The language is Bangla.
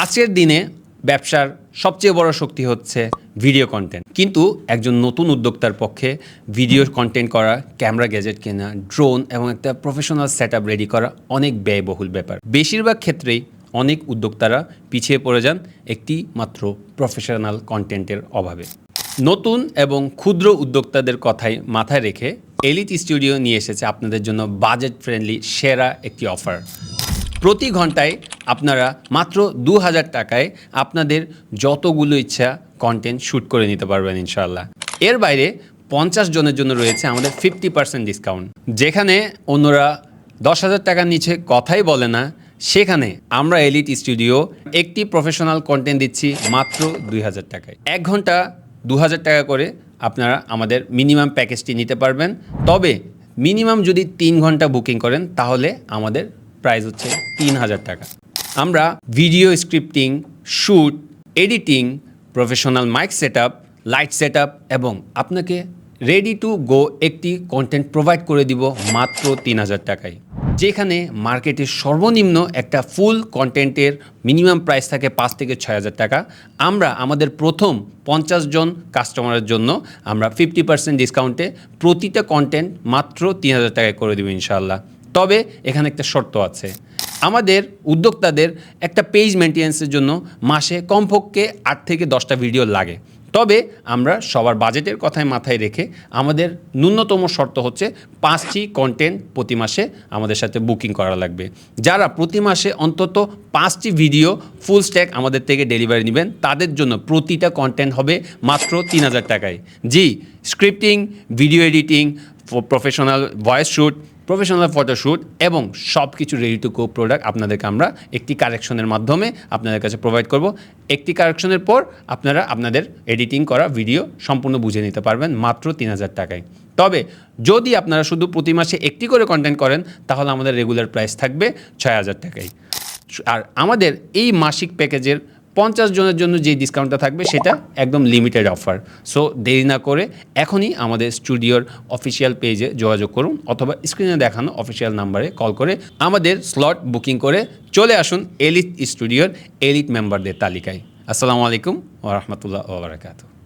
আজকের দিনে ব্যবসার সবচেয়ে বড় শক্তি হচ্ছে ভিডিও কন্টেন্ট, কিন্তু একজন নতুন উদ্যোক্তার পক্ষে ভিডিও কন্টেন্ট করা, ক্যামেরা গ্যাজেট কেনা, ড্রোন এবং একটা প্রফেশনাল সেটআপ রেডি করা অনেক ব্যয়বহুল ব্যাপার। বেশিরভাগ ক্ষেত্রেই অনেক উদ্যোক্তারা পিছিয়ে পড়ে যান একটি মাত্র প্রফেশনাল কন্টেন্টের অভাবে। নতুন এবং ক্ষুদ্র উদ্যোক্তাদের কথাই মাথায় রেখে এলিট স্টুডিও নিয়ে এসেছে আপনাদের জন্য বাজেট ফ্রেন্ডলি সেরা একটি অফার। প্রতি ঘন্টায় আপনারা মাত্র 2000 টাকায় আপনাদের যতগুলো ইচ্ছা কন্টেন্ট শ্যুট করে নিতে পারবেন ইনশাআল্লাহ। এর বাইরে 50 জনের জন্য রয়েছে আমাদের 50% ডিসকাউন্ট। যেখানে অন্যরা 10,000 টাকার নিচে কথাই বলে না, সেখানে আমরা এলিট স্টুডিও একটি প্রফেশনাল কন্টেন্ট দিচ্ছি মাত্র 2000 টাকায়। 1 ঘন্টা 2000 টাকা করে আপনারা আমাদের মিনিমাম প্যাকেজটি নিতে পারবেন। তবে মিনিমাম যদি 3 ঘন্টা বুকিং করেন তাহলে আমাদের প্রাইস হচ্ছে 3000 টাকা। আমরা video scripting, shoot, editing, professional mic setup, light setup এবং আপনাকে রেডি টু গো একটি কন্টেন্ট প্রোভাইড করে দিব মাত্র 3000 টাকায়। যেখানে মার্কেটের সর্বনিম্ন একটা ফুল কন্টেন্টের মিনিমাম প্রাইস থাকে 5 থেকে 6000 টাকা, আমরা আমাদের প্রথম 50 জন কাস্টমারের জন্য আমরা 50% ডিসকাউন্টে প্রতিটা কন্টেন্ট মাত্র 3000 টাকায় করে দেব ইনশাআল্লাহ। তবে এখানে একটা শর্ত আছে, আমাদের উদ্যোক্তাদের একটা পেজ মেনটেন্যান্সের জন্য মাসে কমপক্ষে 8 থেকে 10টা ভিডিও লাগে। তবে আমরা সবার বাজেটের কথায় মাথায় রেখে আমাদের ন্যূনতম শর্ত হচ্ছে 5টি কন্টেন্ট প্রতি মাসে আমাদের সাথে বুকিং করা লাগবে। যারা প্রতি মাসে অন্তত 5টি ভিডিও ফুল স্ট্যাক আমাদের থেকে ডেলিভারি নেবেন তাদের জন্য প্রতিটা কন্টেন্ট হবে মাত্র 3000 টাকায়। জি, scripting, video editing, professional voice shoot, professional photoshoot এবং সব কিছু রেডি টু গো প্রোডাক্ট আপনাদেরকে আমরা একটি কারেকশনের মাধ্যমে আপনাদের কাছে প্রোভাইড করব। একটি কারেকশনের পর আপনারা আপনাদের এডিটিং করা ভিডিও সম্পূর্ণ বুঝে নিতে পারবেন মাত্র 3000 টাকায়। তবে যদি আপনারা শুধু প্রতি মাসে একটি করে কন্টেন্ট করেন তাহলে আমাদের রেগুলার প্রাইস থাকবে 6000 টাকায়। আর আমাদের এই মাসিক প্যাকেজের 50 জনের জন্য যে ডিসকাউন্টটা থাকবে সেটা একদম লিমিটেড অফার। সো দেরি না করে এখনই আমাদের স্টুডিওর অফিসিয়াল পেজে যোগাযোগ করুন অথবা স্ক্রিনে দেখানো অফিসিয়াল নাম্বারে কল করে আমাদের স্লট বুকিং করে চলে আসুন এলিট স্টুডিওর এলিট মেম্বারদের তালিকায়। আসসালামু আলাইকুম ওয়া রাহমাতুল্লাহি ওয়া বারাকাতুহু।